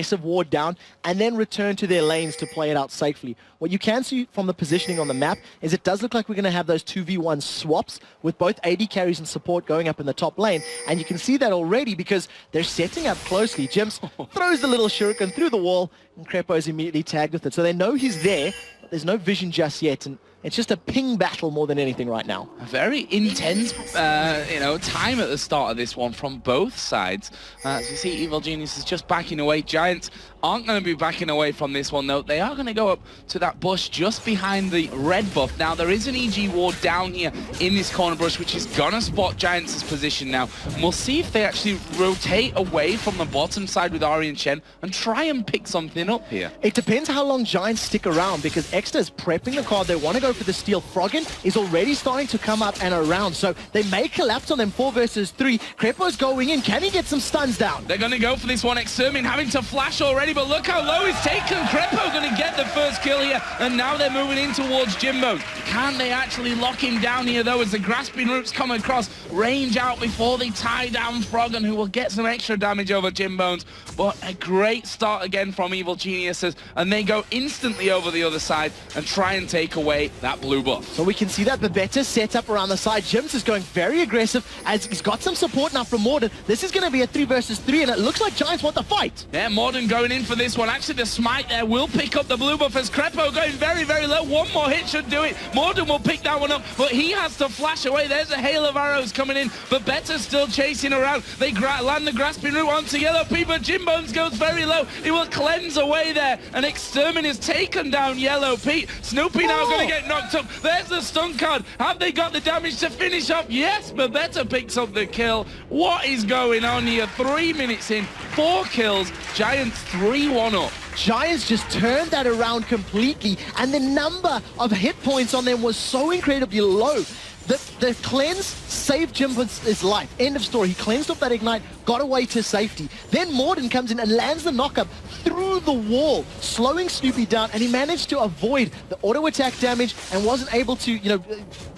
aggressive ward down and then return to their lanes to play it out safely. What you can see from the positioning on the map is it does look like we're going to have those 2v1 swaps with both AD carries and support going up in the top lane. And you can see that already because they're setting up closely. Jims throws the little shuriken through the wall and Crepo is immediately tagged with it. So they know he's there, but there's no vision just yet. And it's just a ping battle more than anything right now. A very intense, time at the start of this one from both sides. As you see, Evil Genius is just backing away. Giants aren't going to be backing away from this one, though. They are going to go up to that bush just behind the red buff. Now, there is an EG ward down here in this corner bush, which is going to spot Giants' position now. And we'll see if they actually rotate away from the bottom side with Ari and Shen and try and pick something up here. It depends how long Giants stick around because Exeter is prepping the card. They want to go for the steal. Froggen is already starting to come up and around, so they may collapse on them 4 versus 3. Crepo's going in. Can he get some stuns down? They're going to go for this one. Extermin having to flash already, but look how low he's taken. Crepo going to get the first kill here, and now they're moving in towards Jimbo. Can they actually lock him down here, though, as the grasping roots come across, range out before they tie down Froggen, who will get some extra damage over Jimbones. But a great start again from Evil Geniuses, and they go instantly over the other side and try and take away that blue buff. So we can see that Babetta set up around the side. Jims is going very aggressive as he's got some support now from Morden. This is going to be a 3 versus 3, and it looks like Giants want the fight. Yeah, Morden going in for this one. Actually, the smite there will pick up the blue buff as Crepo going very, very low. One more hit should do it. Morden will pick that one up, but he has to flash away. There's a hail of arrows coming in. Babetta's still chasing around. They land the grasping root onto Yellow Pete, but Jimbones goes very low. He will cleanse away there, and Extermin is taken down Yellow Pete. Snoopy now going to get knocked up. There's the stun card. Have they got the damage to finish up? Yes, Babetta picks up the kill. What is going on here? 3 minutes in, 4 kills. Giants 3-1 up. Giants just turned that around completely, and the number of hit points on them was so incredibly low. The cleanse saved Jimbo's life. End of story. He cleansed off that ignite, got away to safety. Then Morden comes in and lands the knockup through the wall, slowing Snoopy down, and he managed to avoid the auto attack damage and wasn't able to,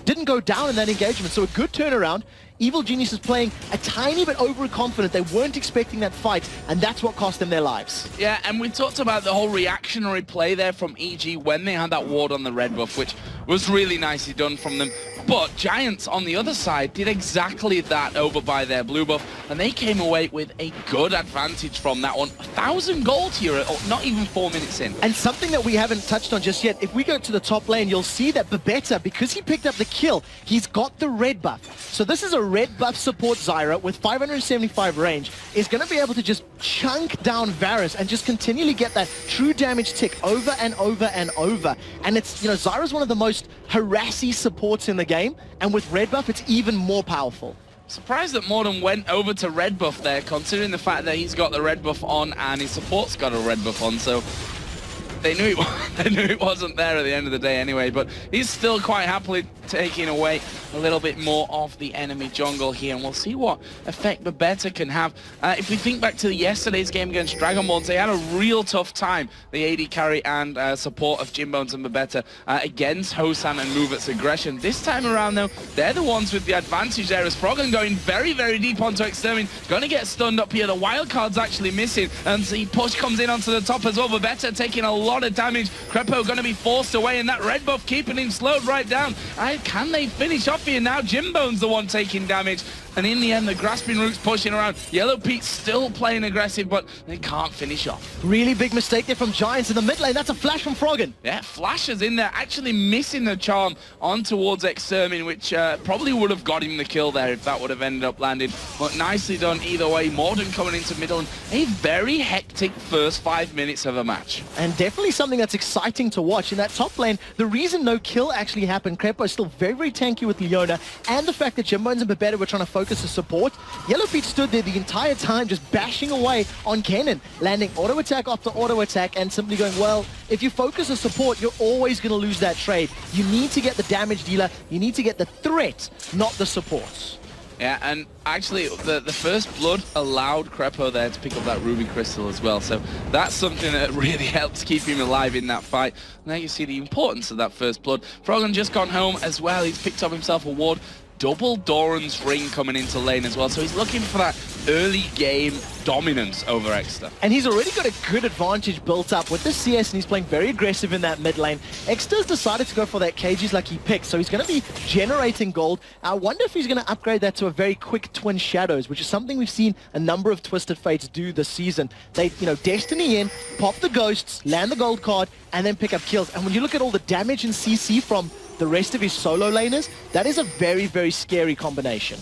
didn't go down in that engagement. So a good turnaround. Evil Genius is playing a tiny bit overconfident. They weren't expecting that fight, and that's what cost them their lives. Yeah, and we talked about the whole reactionary play there from EG when they had that ward on the red buff, which was really nicely done from them. But Giants on the other side did exactly that over by their blue buff, and they came away with a good advantage from that one. 1,000 gold here, not even 4 minutes in. And something that we haven't touched on just yet, if we go to the top lane, you'll see that Babetta, because he picked up the kill, he's got the red buff. So this is a red buff support Zyra with 575 range, is going to be able to just chunk down Varus and just continually get that true damage tick over and over and over. And it's, Zyra's one of the most harassy supports in the game, and with red buff, it's even more powerful. Surprised that Morden went over to red buff there, considering the fact that he's got the red buff on and his support's got a red buff on, so they knew it wasn't there at the end of the day anyway, but he's still quite happily taking away a little bit more of the enemy jungle here, and we'll see what effect Babetta can have. If we think back to yesterday's game against Dragonborns, they had a real tough time, the AD carry and support of Jimbones and Babetta against Hosan and Moveit's aggression. This time around, though, they're the ones with the advantage there, as Froggen going very, very deep onto Extermin, going to get stunned up here. The wild card's actually missing, and the push comes in onto the top as well. Babetta taking a lot of damage. Crepo going to be forced away, and that red buff keeping him slowed right down. Can they finish off here now? Jimbone's the one taking damage, and in the end, the grasping root's pushing around. Yellow Pete's still playing aggressive, but they can't finish off. Really big mistake there from Giants in the mid lane. That's a flash from Froggen. Yeah, flashes in there, actually missing the charm on towards Extermin, which probably would have got him the kill there if that would have ended up landing. But nicely done either way. Morden coming into middle, and a very hectic first 5 minutes of a match. And definitely something that's exciting to watch. In that top lane, the reason no kill actually happened, Crepo is still very, very tanky with Leona, and the fact that Jimbones and Babetta were trying to focus the support. Yellow Pete stood there the entire time just bashing away on Kennen, landing auto attack after auto attack and simply going, well, if you focus the support, you're always going to lose that trade. You need to get the damage dealer, you need to get the threat, not the support. Yeah, and actually, the first blood allowed Crepo there to pick up that ruby crystal as well, so that's something that really helps keep him alive in that fight. Now you see the importance of that first blood. Froggen just gone home as well. He's picked up himself a ward. Double Doran's ring coming into lane as well, so he's looking for that early game dominance over Exeter. And he's already got a good advantage built up with the CS, and he's playing very aggressive in that mid lane. Exeter's decided to go for that KG's lucky pick, so he's going to be generating gold. I wonder if he's going to upgrade that to a very quick Twin Shadows, which is something we've seen a number of Twisted Fates do this season. They, Destiny in, pop the ghosts, land the gold card, and then pick up kills. And when you look at all the damage and CC from the rest of his solo laners, that is a very, very scary combination.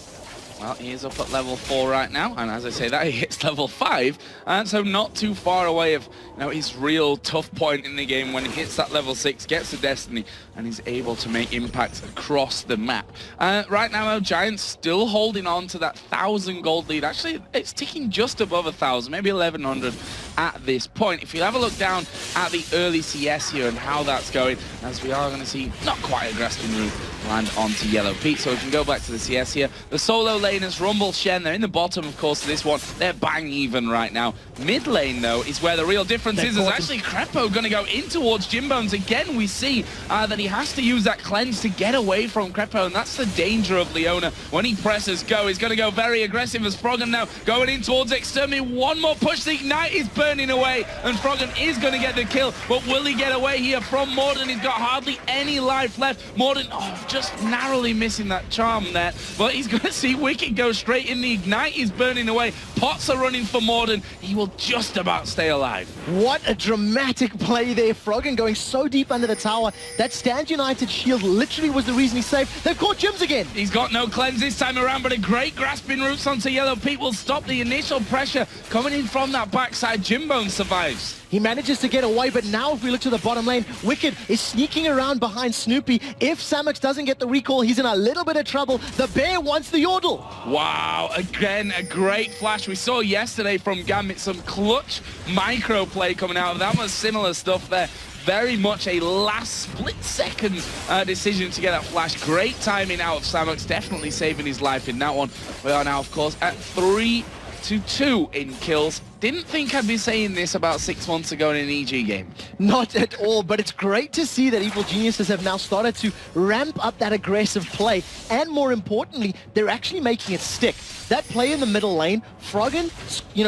Well, he is up at level 4 right now, and as I say that, he hits level 5, and so not too far away of his real tough point in the game when he hits that level 6, gets to Destiny, and he's able to make impacts across the map. Right now, Giants still holding on to that 1,000 gold lead. Actually, it's ticking just above 1,000, maybe 1,100 at this point. If you have a look down at the early CS here and how that's going, as we are going to see not quite a grasping route land onto Yellow Pete. So we can go back to the CS here. The solo laners, Rumble, Shen, they're in the bottom, of course, of this one. They're bang even right now. Mid lane, though, is where the real difference is. There's actually Crepo going to go in towards Jimbones. Again, we see that he has to use that cleanse to get away from Crepo, and that's the danger of Leona. When he presses go, he's going to go very aggressive as Froggen now going in towards Exterminate. One more push. The Ignite is burning away, and Froggen is going to get the kill, but will he get away here from Morden? He's got hardly any life left. Morden, just narrowly missing that charm there, but he's going to see Wicked go straight in. The Ignite is burning away. Pots are running for Morden. He will just about stay alive. What a dramatic play there. Froggen going so deep under the tower. That Stand United shield literally was the reason he saved. They've caught Jims again. He's got no cleanse this time around, but a great grasping roots onto Yellow Pete will stop the initial pressure coming in from that backside. Jimbone survives. He manages to get away, but now if we look to the bottom lane, Wicked is sneaking around behind Snoopy. If Samux doesn't get the recall, he's in a little bit of trouble. The bear wants the Yordle. Wow, again, a great flash. We saw yesterday from Gambit some clutch micro play coming out of that. Was similar stuff there. Very much a last split-second decision to get that flash. Great timing out of Samux, definitely saving his life in that one. We are now, of course, at 3-2 in kills. Didn't think I'd be saying this about 6 months ago in an EG game. Not at all, but it's great to see that Evil Geniuses have now started to ramp up that aggressive play, and more importantly, they're actually making it stick. That play in the middle lane, Froggen,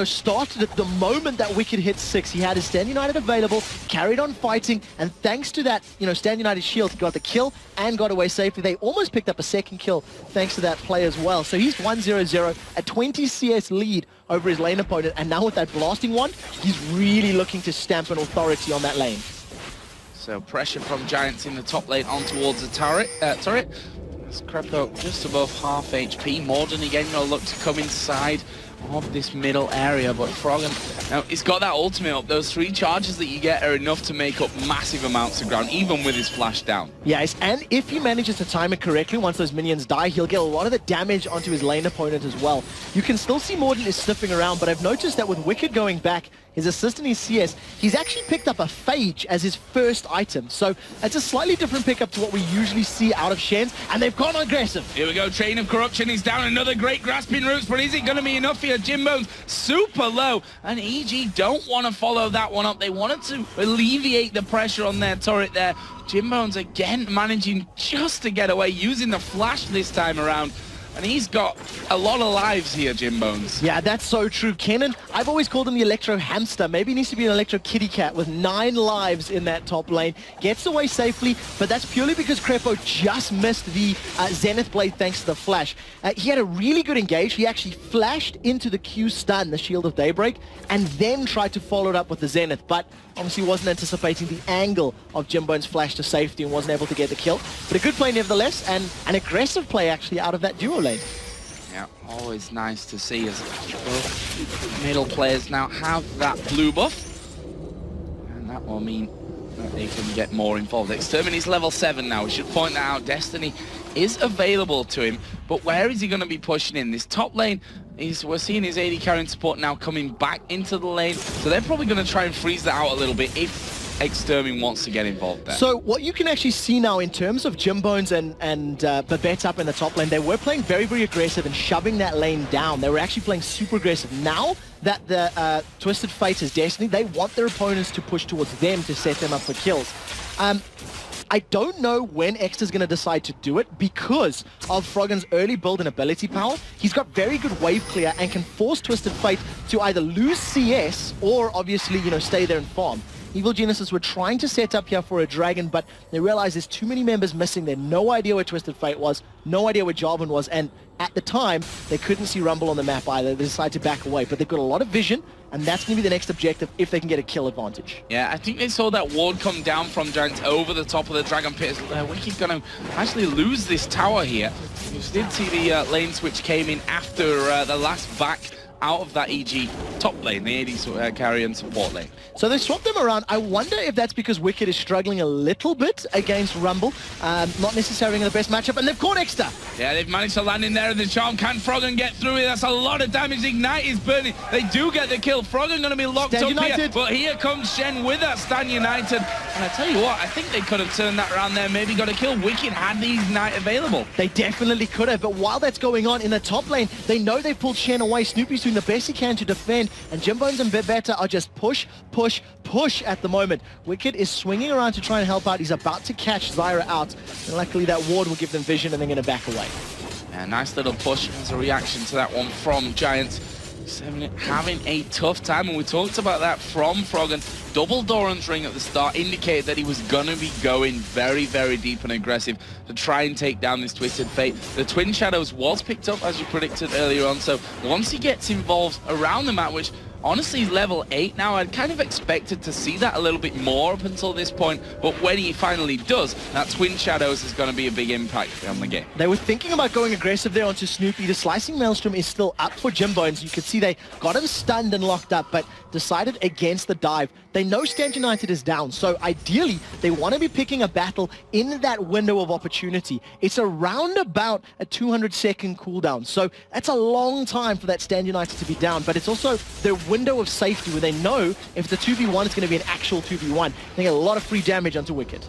started at the moment that Wicked hit 6. He had his Stand United available, carried on fighting, and thanks to that, Stand United shield, he got the kill and got away safely. They almost picked up a second kill thanks to that play as well. So he's 1-0-0, a 20 CS lead over his lane opponent, and now with that blasting one, he's really looking to stamp an authority on that lane. So pressure from Giants in the top lane on towards the turret. It's Crepo just above half HP. Morden again going to look to come inside of this middle area, but Froggen, now he's got that ultimate up. Those 3 charges that you get are enough to make up massive amounts of ground, even with his flash down. Yes, and if he manages to time it correctly, once those minions die, he'll get a lot of the damage onto his lane opponent as well. You can still see Morden is sniffing around, but I've noticed that with Wicked going back, his assist in his CS, he's actually picked up a Phage as his first item. So it's a slightly different pickup to what we usually see out of Shen's, and they've gone aggressive. Here we go, Chain of Corruption. He's down another great grasping roots, but is it going to be enough here? Jimbone's super low, and EG don't want to follow that one up. They wanted to alleviate the pressure on their turret there. Jimbone's again managing just to get away, using the flash this time around. And he's got a lot of lives here, Jimbones. Yeah, that's so true. Kennen, I've always called him the Electro Hamster. Maybe he needs to be an Electro Kitty Cat with 9 lives in that top lane. Gets away safely, but that's purely because Crepo just missed the Zenith Blade thanks to the flash. He had a really good engage. He actually flashed into the Q stun, the Shield of Daybreak, and then tried to follow it up with the Zenith, but obviously wasn't anticipating the angle of Jimbone's flash to safety and wasn't able to get the kill. But a good play nevertheless, and an aggressive play actually out of that duo lane. Yeah, always nice to see as both middle players now have that blue buff. And that will mean that they can get more involved. Exterminate's level 7 now. We should point that out. Destiny is available to him, but where is he going to be pushing in? This top lane, we're seeing his AD carrying support now coming back into the lane, so they're probably going to try and freeze that out a little bit if Extermin wants to get involved there. So what you can actually see now in terms of Jimbones and Babette up in the top lane, they were playing very, very aggressive and shoving that lane down. They were actually playing super aggressive. Now that the Twisted Fate is Destiny, they want their opponents to push towards them to set them up for kills. I don't know when Extra's going to decide to do it because of Froggen's early build and ability power. He's got very good wave clear and can force Twisted Fate to either lose CS or obviously, you know, stay there and farm. Evil Geniuses were trying to set up here for a dragon, but they realized there's too many members missing. They had no idea where Twisted Fate was, no idea where Jarvan was, and at the time, they couldn't see Rumble on the map either. They decided to back away, but they've got a lot of vision, and that's going to be the next objective if they can get a kill advantage. Yeah, I think they saw that ward come down from Giants over the top of the Dragon Pit. Wicked going to actually lose this tower here. You did see the lane switch came in after the last back out of that EG top lane, the AD carry and support lane. So they swapped them around. I wonder if that's because Wicked is struggling a little bit against Rumble. Not necessarily in the best matchup, and they've caught Extra. Yeah, they've managed to land in there in the charm. Can Froggen get through it? That's a lot of damage. Ignite is burning. They do get the kill. Froggen going to be locked Stand up United. here. But here comes Shen with that Stand United. And I tell you what, I think they could have turned that around there. Maybe got a kill. Wicked had the Ignite available. They definitely could have, but while that's going on in the top lane, they know they've pulled Shen away. Snoopy's doing the best he can to defend, and Jimbones and Bebeta are just push at the moment. Wicked is swinging around to try and help out. He's about to catch Zyra out, and luckily that ward will give them vision, and they're going to back away. Yeah, nice little push as a reaction to that one from Giants. Having a tough time, and we talked about that from Froggen. Double Doran's ring at the start indicated that he was going to be going very, very deep and aggressive to try and take down this Twisted Fate. The Twin Shadows was picked up, as you predicted earlier on, so once he gets involved around the map, which honestly is level 8 now, I'd kind of expected to see that a little bit more up until this point, but when he finally does, that Twin Shadows is going to be a big impact on the game. They were thinking about going aggressive there onto Snoopy. The Slicing Maelstrom is still up for Jimbones. You could see they got him stunned and locked up, but decided against the dive. They know Stand United is down, so ideally they want to be picking a battle in that window of opportunity. It's around about a 200-second cooldown, so that's a long time for that Stand United to be down, but it's also their window of safety where they know if the 2v1 is going to be an actual 2v1. They get a lot of free damage onto Wicked.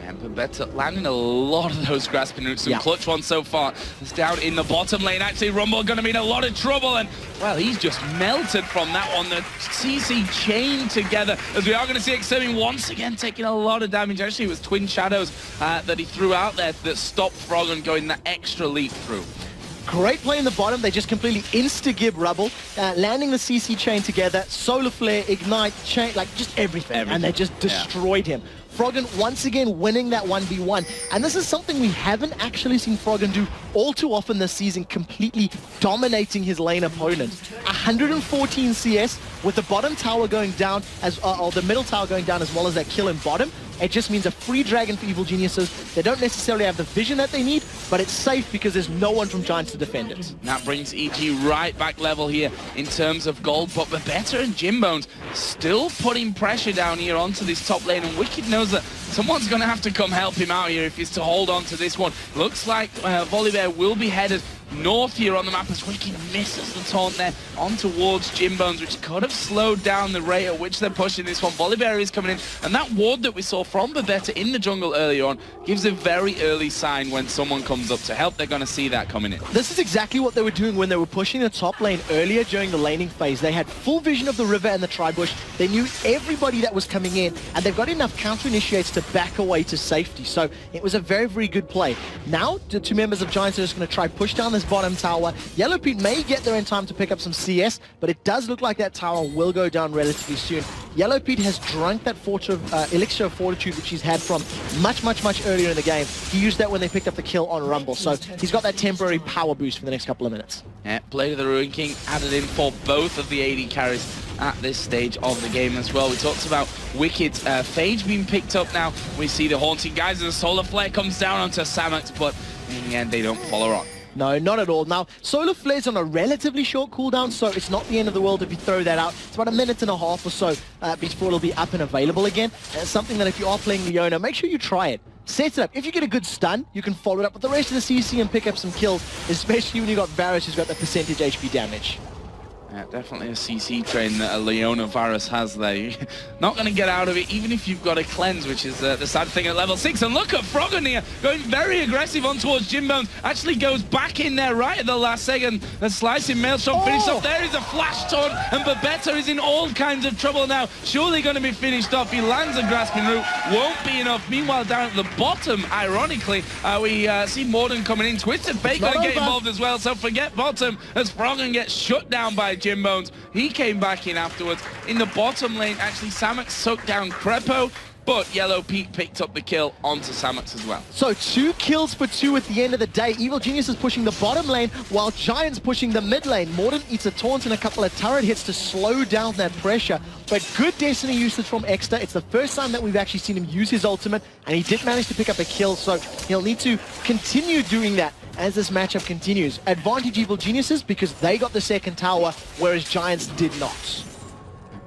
And Bebeta landing a lot of those grasping roots, some clutch ones so far. It's down in the bottom lane. Actually, Rumble going to be in a lot of trouble, and well, he's just melted from that one. The CC chained together, as we are going to see Extermin once again taking a lot of damage. Actually, it was Twin Shadows that he threw out there that stopped Froggen going that extra leap through. Great play in the bottom. They just completely insta-gib Rubble, landing the CC chain together, Solar Flare, Ignite, chain, like just everything. And they just destroyed him. Froggen once again winning that 1v1. And this is something we haven't actually seen Froggen do all too often this season, completely dominating his lane opponent. 114 CS with the bottom tower going down, or the middle tower going down, as well as that kill in bottom. It just means a free dragon for Evil Geniuses. They don't necessarily have the vision that they need, but it's safe because there's no one from Giants to defend it. That brings EG right back level here in terms of gold, but Bebeta and Jimbones still putting pressure down here onto this top lane, and Wicked knows that someone's going to have to come help him out here if he's to hold on to this one. Looks like Volibear will be headed north here on the map as Wicked misses the taunt there on towards Jimbones, which could have slowed down the rate at which they're pushing this one. Volibear is coming in, and that ward that we saw from Bebeta in the jungle earlier on gives a very early sign when someone comes up to help. They're going to see that coming in. This is exactly what they were doing when they were pushing the top lane earlier during the laning phase. They had full vision of the river and the tri-bush. They knew everybody that was coming in, and they've got enough counter-initiates to back away to safety. So it was a very, very good play. Now, the two members of Giants are just going to try push down this bottom tower. Yellow Pete may get there in time to pick up some CS, but it does look like that tower will go down relatively soon. Yellow Pete has drunk that elixir of fortitude which he's had from much earlier in the game. He used that when they picked up the kill on Rumble, so he's got that temporary power boost for the next couple of minutes. Yeah, Blade of the Ruin King added in for both of the AD carries at this stage of the game as well. We talked about Wicked's Phage being picked up now. We see the Haunting Guys as the Solar Flare comes down onto Samax, but in the end they don't follow on. No, not at all. Now, Solar Flare's on a relatively short cooldown, so it's not the end of the world if you throw that out. It's about a minute and a half or so before it'll be up and available again. And it's something that if you are playing Leona, make sure you try it. Set it up. If you get a good stun, you can follow it up with the rest of the CC and pick up some kills, especially when you got Varus who's got the percentage HP damage. Yeah, definitely a CC train that a Leona Varus has there. You're not going to get out of it, even if you've got a cleanse, which is the sad thing at level 6. And look at Froggen here, going very aggressive on towards Jimbones. Actually goes back in there right at the last second. The slicing Maelstrom finished off. There is a flash taunt, and Babetta is in all kinds of trouble now. Surely going to be finished off. He lands a grasping root. Won't be enough. Meanwhile, down at the bottom, ironically, we see Morden coming in. Twisted Fate going to get involved as well. So forget bottom as Froggen gets shut down by Jimbones. He came back in afterwards. In the bottom lane, actually, Samox took down Crepo, but Yellow Pete picked up the kill onto Samox as well. So 2 kills for 2 at the end of the day. Evil Genius is pushing the bottom lane, while Giant's pushing the mid lane. Morden eats a taunt and a couple of turret hits to slow down that pressure. But good Destiny usage from Exter. It's the first time that we've actually seen him use his ultimate, and he did manage to pick up a kill, so he'll need to continue doing that as this matchup continues. Advantage Evil Geniuses because they got the second tower, whereas Giants did not.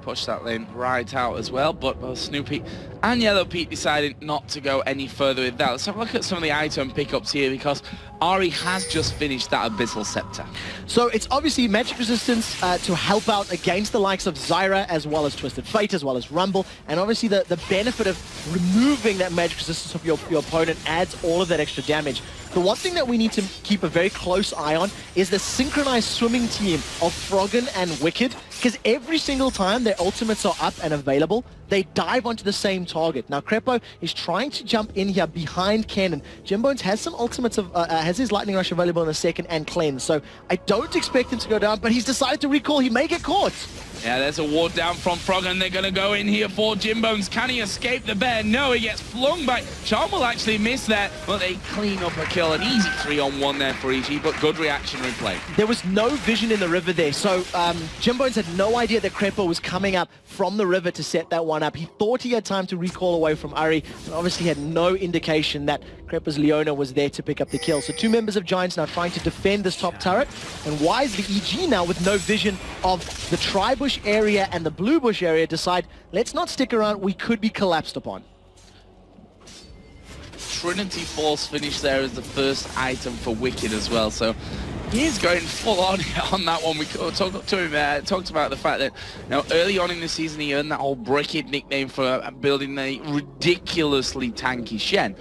Push that lane right out as well, but both Snoopy and Yellow Pete decided not to go any further with that. Let's have a look at some of the item pickups here, because Ari has just finished that Abyssal Scepter. So it's obviously magic resistance to help out against the likes of Zyra, as well as Twisted Fate, as well as Rumble, and obviously the benefit of removing that magic resistance of your opponent adds all of that extra damage. The one thing that we need to keep a very close eye on is the synchronized swimming team of Froggen and Wicked, because every single time their ultimates are up and available, they dive onto the same target. Now, Crepo is trying to jump in here behind Cannon. Jimbones has some ultimates, has his Lightning Rush available in the second and Cleanse, so I don't expect him to go down, but he's decided to recall. He may get caught. Yeah, there's a ward down from Froggen. They're going to go in here for Jimbones. Can he escape the bear? No, he gets flung back. Charm will actually miss that, but they clean up a kill. An easy 3-on-1 there for EG, but good reactionary play. There was no vision in the river there, so Jimbones had no idea that Crepo was coming up from the river to set that one up. He thought he had time to recall away from Ari, but obviously had no indication that Crepo's Leona was there to pick up the kill. So 2 members of Giants now trying to defend this top turret, and wisely EG now with no vision of the Tribush area and the Blue Bush area decide, let's not stick around, we could be collapsed upon. Trinity Force finish there as the first item for Wicked as well, so he's going full on that one. We talked to him, talked about the fact that, you know, early on in the season he earned that whole Brickhead nickname for building a ridiculously tanky Shen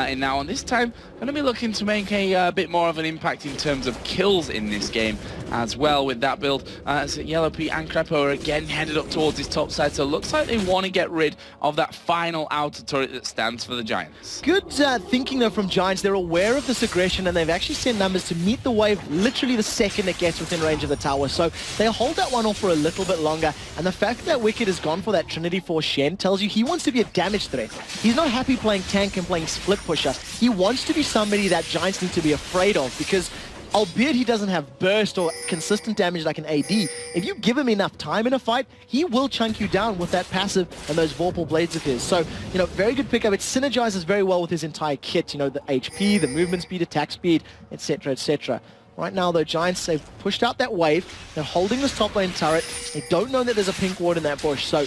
in that one. This time, going to be looking to make a bit more of an impact in terms of kills in this game as well with that build. As Yellow Pete and Crepo are again headed up towards his top side, so it looks like they want to get rid of that final outer turret that stands for the Giants. Good thinking though from Giants. They're aware of this aggression and they've actually sent numbers to meet the wave literally the second it gets within range of the tower, so they'll hold that one off for a little bit longer. And the fact that Wicked has gone for that Trinity Force Shen tells you he wants to be a damage threat. He's not happy playing tank and playing split pusher. He wants to be somebody that Giants need to be afraid of, because albeit he doesn't have burst or consistent damage like an AD, if you give him enough time in a fight, he will chunk you down with that passive and those Vorpal blades of his. So, you know, very good pickup. It synergizes very well with his entire kit, you know, the HP, the movement speed, attack speed, etc., etc. Right now, though, Giants, they've pushed out that wave. They're holding this top lane turret. They don't know that there's a pink ward in that bush, so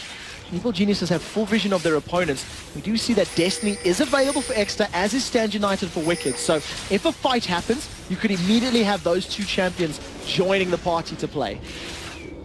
Evil Geniuses have full vision of their opponents. We do see that Destiny is available for Exter, as is Stand United for Wicked. So if a fight happens, you could immediately have those 2 champions joining the party to play.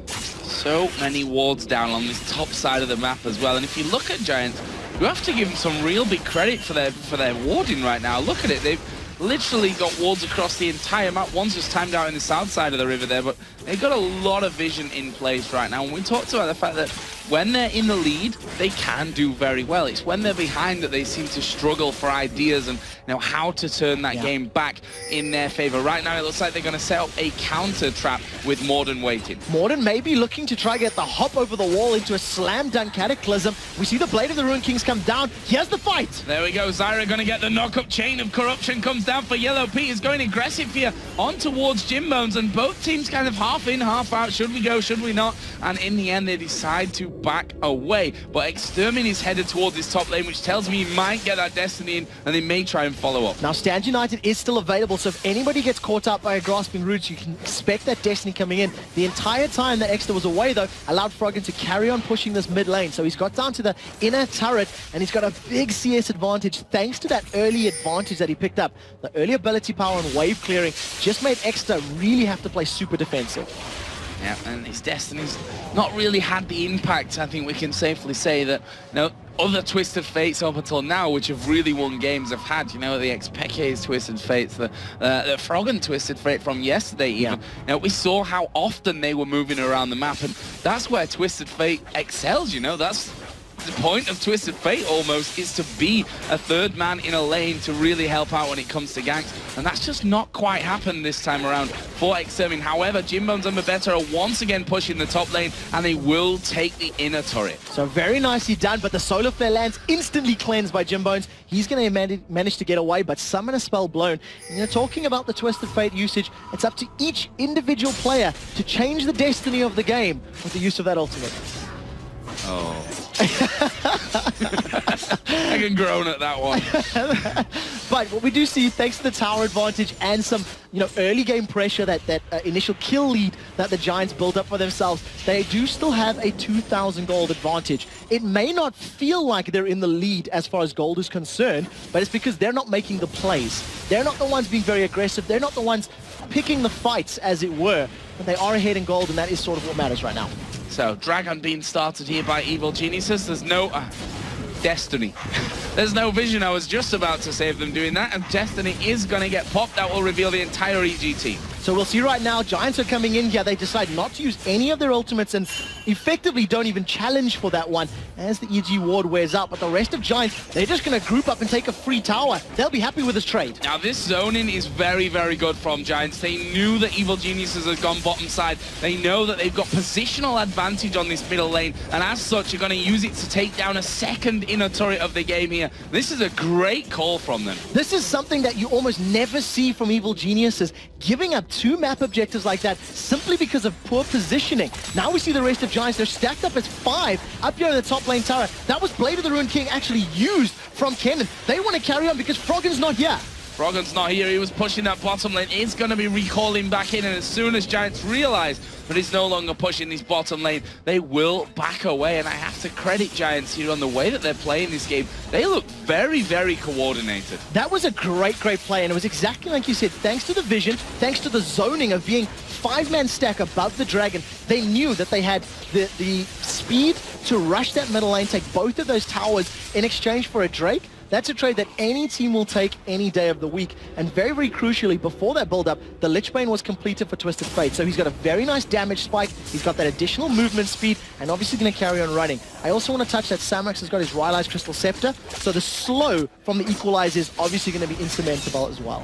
So many wards down on this top side of the map as well. And if you look at Giants, you have to give them some real big credit for their warding right now. Look at it. They've literally got wards across the entire map. One's just timed out in the south side of the river there, but they've got a lot of vision in place right now. And we talked about the fact that when they're in the lead, they can do very well. It's when they're behind that they seem to struggle for ideas and, you know, how to turn that game back in their favor. Right now, it looks like they're going to set up a counter trap with Morden waiting. Morden may be looking to try get the hop over the wall into a slam dunk cataclysm. We see the Blade of the Ruined Kings come down. Here's the fight. There we go. Zyra going to get the knock-up. Chain of Corruption comes down for Yellow Pete. Is going aggressive here on towards Jimbones, and both teams kind of half in, half out. Should we go? Should we not? And in the end, they decide to back away. But Extermin is headed towards his top lane, which tells me he might get that Destiny in, and they may try and follow up. Now, Stand United is still available, so if anybody gets caught up by a Grasping Roots, you can expect that Destiny coming in. The entire time that Exter was away, though, allowed Froggen to carry on pushing this mid lane. So he's got down to the inner turret, and he's got a big CS advantage thanks to that early advantage that he picked up. The early ability power and wave clearing just made Exter really have to play super defensive. Yeah, and his Destiny's not really had the impact. I think we can safely say that, you know, other Twisted Fates up until now, which have really won games, have had, you know, the Xpeke's Twisted Fates, the Froggen Twisted Fate from yesterday even. You know, we saw how often they were moving around the map, and that's where Twisted Fate excels, you know. That's the point of Twisted Fate almost, is to be a third man in a lane to really help out when it comes to ganks, and that's just not quite happened this time around for Extermin. However, Jimbones and Mabetta are once again pushing the top lane, and they will take the inner turret. So very nicely done, but the Solar Flare lands instantly cleansed by Jimbones. He's going to manage to get away, but Summon a Spell blown. And you're talking about the Twisted Fate usage. It's up to each individual player to change the destiny of the game with the use of that ultimate. Oh. I can groan at that one. But what we do see, thanks to the tower advantage and some, you know, early game pressure, that initial kill lead that the Giants built up for themselves, they do still have a 2,000 gold advantage. It may not feel like they're in the lead as far as gold is concerned, but it's because they're not making the plays. They're not the ones being very aggressive. They're not the ones picking the fights, as it were. But they are ahead in gold, and that is sort of what matters right now. So, Dragon being started here by Evil Geniuses. There's no Destiny. There's no vision. I was just about to save them doing that, and Destiny is going to get popped. That will reveal the entire EG team. So we'll see right now, Giants are coming in here. They decide not to use any of their ultimates and effectively don't even challenge for that one as the EG ward wears out. But the rest of Giants, they're just going to group up and take a free tower. They'll be happy with this trade. Now, this zoning is very, very good from Giants. They knew that Evil Geniuses had gone bottom side. They know that they've got positional advantage on this middle lane, and as such, you're going to use it to take down a second inner turret of the game here. This is a great call from them. This is something that you almost never see from Evil Geniuses, giving up 2 map objectives like that simply because of poor positioning. Now we see the rest of Giants, they're stacked up as 5 up here in the top lane tower. That was Blade of the Ruined King actually used from Kennen. They want to carry on because Froggen's not here. Froggen's not here. He was pushing that bottom lane. It's going to be recalling back in, and as soon as Giants realize that he's no longer pushing this bottom lane, they will back away. And I have to credit Giants here on the way that they're playing this game. They look very, very coordinated. That was a great, great play, and it was exactly like you said. Thanks to the vision, thanks to the zoning of being 5-man stack above the Dragon, they knew that they had the speed to rush that middle lane, take both of those towers in exchange for a Drake. That's a trade that any team will take any day of the week. And very, very crucially, before that build-up, the Lich Bane was completed for Twisted Fate. So he's got a very nice damage spike. He's got that additional movement speed, and obviously going to carry on running. I also want to touch that Samax has got his Rylai's Crystal Scepter. So the slow from the Equalizer is obviously going to be insurmountable as well.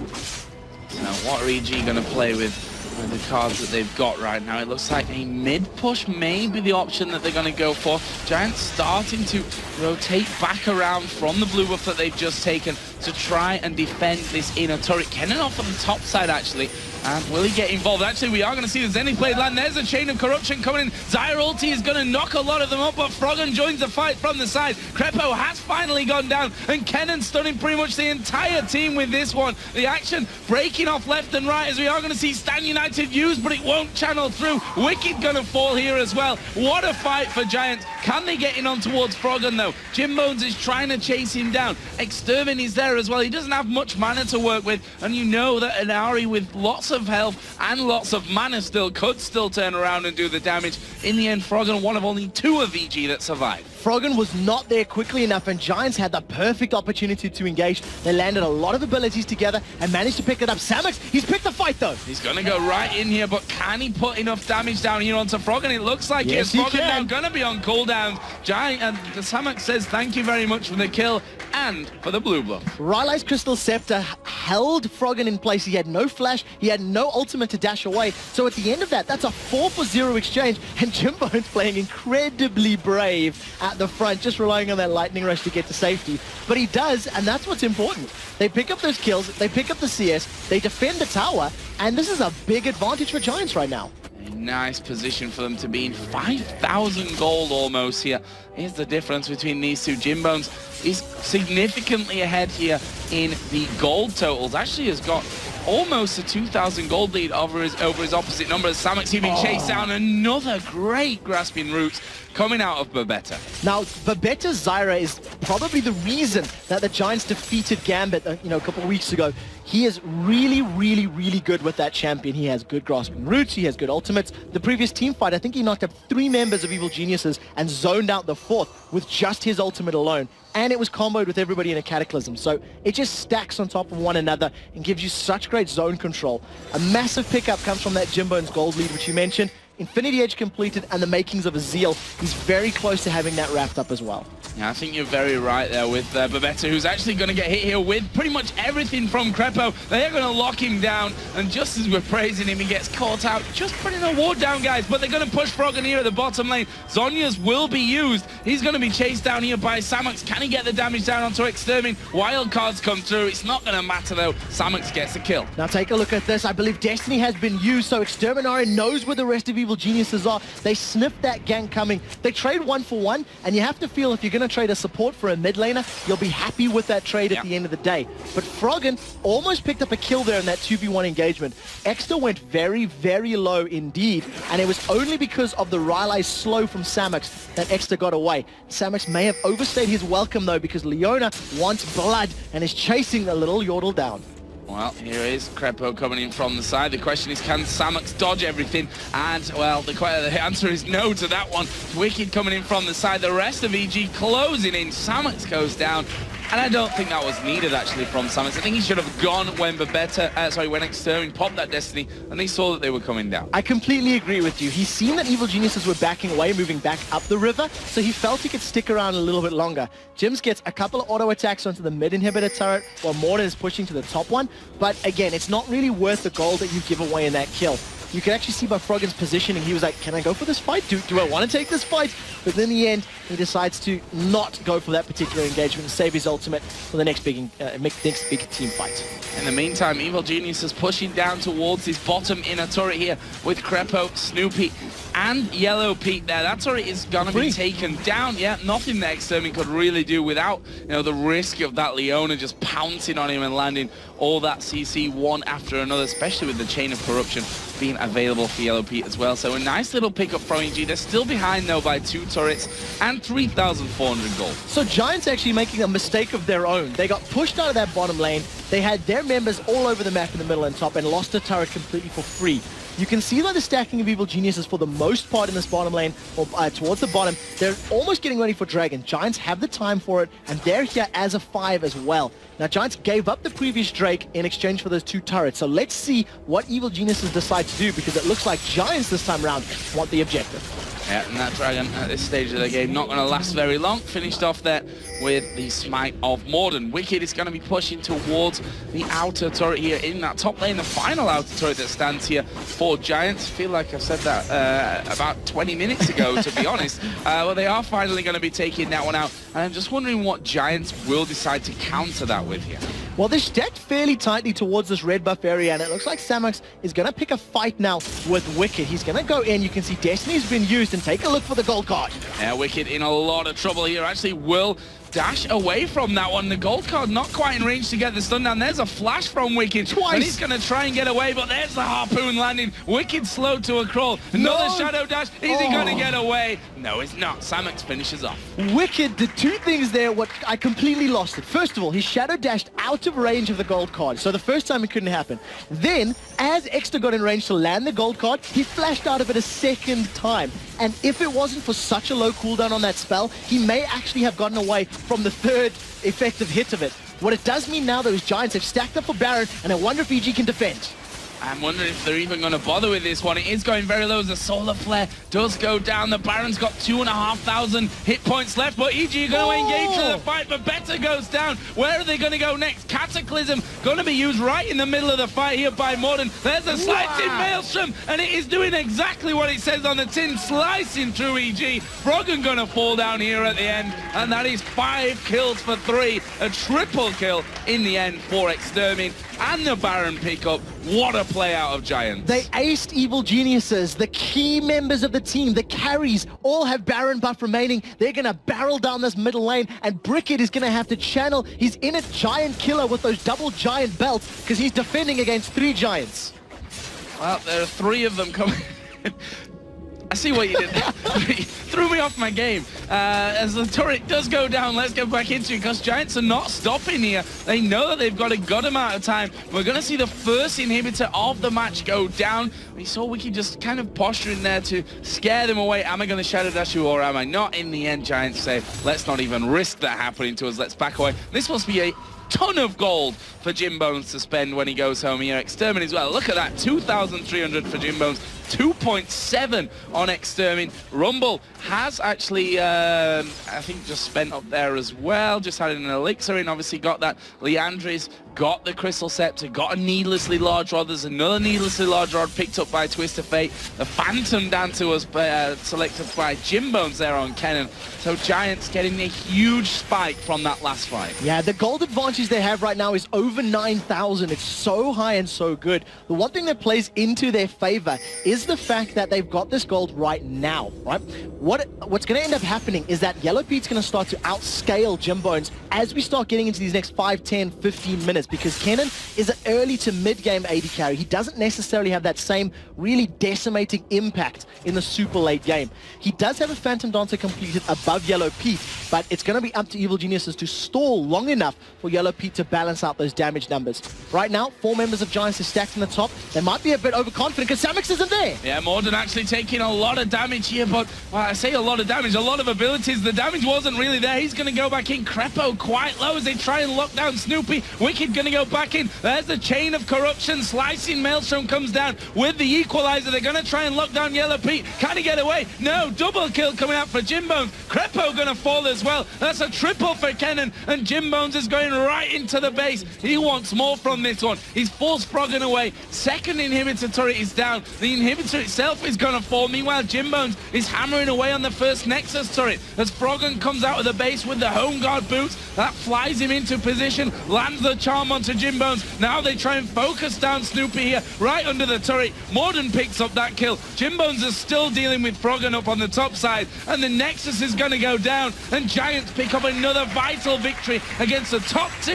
Now, what are EG going to play with the cards that they've got right now? It looks like a mid-push may be the option that they're going to go for. Giants starting to rotate back around from the blue buff that they've just taken to try and defend this inner turret. Kennen off on the top side, actually. And will he get involved? Actually, we are going to see the Zenith Blade land. There's a Chain of Corruption coming in. Zyra ulti is going to knock a lot of them up, but Froggen joins the fight from the side. Krepo has finally gone down, and Kennen stunning pretty much the entire team with this one. The action breaking off left and right, as we are going to see Stan United used, but it won't channel through. Wicked going to fall here as well. What a fight for Giants. Can they get in on towards Froggen, though? Jimbones is trying to chase him down. Extermin is there as well. He doesn't have much mana to work with, and you know that an Ahri with lots of health and lots of mana still could still turn around and do the damage. In the end, Froggen, one of only 2 of EG that survived. Froggen was not there quickly enough, and Giants had the perfect opportunity to engage. They landed a lot of abilities together and managed to pick it up. Samax, he's picked the fight though. He's going to go right in here, but can he put enough damage down here onto Froggen? It looks like yes, Froggen now going to be on cooldowns. Giant and Samax says thank you very much for the kill and for the blue buff. Rylai's Crystal Scepter held Froggen in place. He had no flash, he had no ultimate to dash away. So at the end of that, that's a 4-for-0 exchange, and Jimbone's playing incredibly brave at the front, just relying on that lightning rush to get to safety. But he does, and that's what's important. They pick up those kills, they pick up the CS, they defend the tower, and this is a big advantage for Giants right now. A nice position for them to be in. 5,000 gold almost here. Here's the difference between these two. Jimbones is significantly ahead here in the gold totals. Actually has got almost a 2,000 gold lead over his opposite number. As Samax being chased down. Another great grasping roots coming out of Babetta. Now, Babetta's Zyra is probably the reason that the Giants defeated Gambit, a couple of weeks ago. He is really, really, really good with that champion. He has good grasping roots, he has good ultimates. The previous team fight, I think he knocked up 3 members of Evil Geniuses and zoned out the 4th with just his ultimate alone. And it was comboed with everybody in a Cataclysm. So it just stacks on top of one another and gives you such great zone control. A massive pickup comes from that Jimbone's gold lead, which you mentioned. Infinity Edge completed and the makings of a Zeal. He's very close to having that wrapped up as well. Yeah, I think you're very right there with Babetta, who's actually going to get hit here with pretty much everything from Crepo. They're going to lock him down, and just as we're praising him, he gets caught out. Just putting a ward down, guys, but they're going to push Froggen here at the bottom lane. Zhonya's will be used. He's going to be chased down here by Samux. Can he get the damage down onto Extermin? Wild cards come through. It's not going to matter, though. Samux gets the kill. Now take a look at this. I believe Destiny has been used, so Exterminator knows where the rest of Evil Geniuses are. They sniffed that gank coming. They trade 1 for 1, and you have to feel if you're going to trade a support for a mid laner, you'll be happy with that trade at the end of the day. But Froggen almost picked up a kill there in that 2v1 engagement. Exter went very, very low indeed, and it was only because of the Rylai's slow from Samux that Exter got away. Samux may have overstayed his welcome though, because Leona wants blood and is chasing the little Yordle down. Well, here is Crepo coming in from the side. The question is, can Samux dodge everything? And, well, the answer is no to that one. Wicked coming in from the side. The rest of EG closing in. Samux goes down. And I don't think that was needed, actually, from Samux. I think he should have gone when when Extermin popped that Destiny, and they saw that they were coming down. I completely agree with you. He's seen that Evil Geniuses were backing away, moving back up the river, so he felt he could stick around a little bit longer. Jims gets a couple of auto attacks onto the mid inhibitor turret, while Morden is pushing to the top one. But again, it's not really worth the gold that you give away in that kill. You can actually see by Froggen's positioning, he was like, can I go for this fight? Do I want to take this fight? But in the end, he decides to not go for that particular engagement and save his ultimate for the next big team fight. In the meantime, Evil Genius is pushing down towards his bottom inner turret here with Crepo, Snoopy, and Yellow Pete there. That turret is going to be taken down. Yeah, nothing that Extermin could really do without, the risk of that Leona just pouncing on him and landing all that CC one after another, especially with the Chain of Corruption being available for Yellow Pete as well. So a nice little pickup from EG. They're still behind, though, by 2 turrets and 3,400 gold. So Giants actually making a mistake of their own. They got pushed out of that bottom lane. They had their members all over the map in the middle and top and lost a turret completely for free. You can see that the stacking of Evil Geniuses for the most part in this bottom lane, or towards the bottom, they're almost getting ready for Dragon. Giants have the time for it, and they're here as a 5 as well. Now, Giants gave up the previous Drake in exchange for those 2 turrets, so let's see what Evil Geniuses decide to do, because it looks like Giants this time around want the objective. Yeah, and that Dragon at this stage of the game not going to last very long. Finished off there with the Smite of Morden. Wicked is going to be pushing towards the outer turret here in that top lane, the final outer turret that stands here for Giants. I feel like I've said that about 20 minutes ago, to be honest. Well, they are finally going to be taking that one out, and I'm just wondering what Giants will decide to counter that with here. Well, they're stacked fairly tightly towards this red buff area, and it looks like Samux is going to pick a fight now with Wicked. He's going to go in. You can see Destiny's been used, and take a look for the gold card. Yeah, Wicked in a lot of trouble here. Actually, will dash away from that one. The gold card not quite in range to get the stun down. There's a flash from Wicked. Twice. And he's going to try and get away, but there's the harpoon landing. Wicked slowed to a crawl. Another shadow dash. Is he going to get away? No, it's not. Samux finishes off. Wicked did 2 things there. What I completely lost it. First of all, he shadow dashed out of range of the gold card. So the first time it couldn't happen. Then, as Exter got in range to land the gold card, he flashed out of it a second time. And if it wasn't for such a low cooldown on that spell, he may actually have gotten away from the 3rd effective hit of it. What it does mean now, though, is Giants have stacked up for Baron, and I wonder if EG can defend. I'm wondering if they're even going to bother with this one. It is going very low as the Solar Flare does go down. The Baron's got 2,500 hit points left, but EG are going to engage for the fight, but Better goes down. Where are they going to go next? Cataclysm going to be used right in the middle of the fight here by Morden. There's a slicing Maelstrom, and it is doing exactly what it says on the tin, slicing through EG. Froggen going to fall down here at the end, and that is 5 kills for 3. A triple kill in the end for Extermin and the Baron pickup. What a play out of Giants. They aced Evil Geniuses. The key members of the team, the carries, all have Baron buff remaining. They're going to barrel down this middle lane, and Brickett is going to have to channel his inner giant killer with those double giant belts, because he's defending against 3 giants. Well, there are 3 of them coming. I see what you did there. You threw me off my game. As the turret does go down, let's get back into it because Giants are not stopping here. They know that they've got a good amount of time. We're going to see the first inhibitor of the match go down. We saw Wiki just kind of posturing there to scare them away. Am I going to Shadow Dash you or am I not? In the end, Giants say, let's not even risk that happening to us. Let's back away. This must be a ton of gold for Jim Bones to spend when he goes home here. Extermin as well. Look at that, 2,300 for Jim Bones. 2.7 on Extermin. Rumble has actually, I think, just spent up there as well. Just had an elixir in, obviously got that. Leandris got the Crystal Scepter, got a needlessly large rod. There's another needlessly large rod picked up by Twist of Fate. The Phantom Dancer was selected by Jim Bones there on Kennen. So Giants getting a huge spike from that last fight. Yeah, the gold advantage they have right now is over 9,000. It's so high and so good. The one thing that plays into their favor is the fact that they've got this gold right now, right? What's going to end up happening is that Yellow Pete's going to start to outscale Jim Bones as we start getting into these next 5, 10, 15 minutes because Kennen is an early to mid-game AD carry. He doesn't necessarily have that same really decimating impact in the super late game. He does have a Phantom Dancer completed above Yellow Pete, but it's going to be up to Evil Geniuses to stall long enough for Yellow Pete to balance out those damage numbers. Right now, 4 members of Giants are stacked in the top. They might be a bit overconfident because Samix isn't there. Yeah, Morden actually taking a lot of damage here, but I say a lot of damage, a lot of abilities. The damage wasn't really there. He's going to go back in. Crepo quite low as they try and lock down Snoopy. Wicked going to go back in. There's the chain of corruption. Slicing Maelstrom comes down with the equalizer. They're going to try and lock down Yellow Pete. Can he get away? No. Double kill coming out for Jim Bones. Crepo going to fall as well. That's a triple for Kennen, and Jim Bones is going right into the base. He wants more from this one. He's forced Froggen away. Second inhibitor turret is down. The inhibitor itself is going to fall. Meanwhile, Jim Bones is hammering away on the first Nexus turret as Froggen comes out of the base with the home guard boots. That flies him into position, lands the charm onto Jim Bones. Now they try and focus down Snoopy here, right under the turret. Morden picks up that kill. Jim Bones is still dealing with Froggen up on the top side, and the Nexus is going to go down, and Giants pick up another vital victory against the top 2.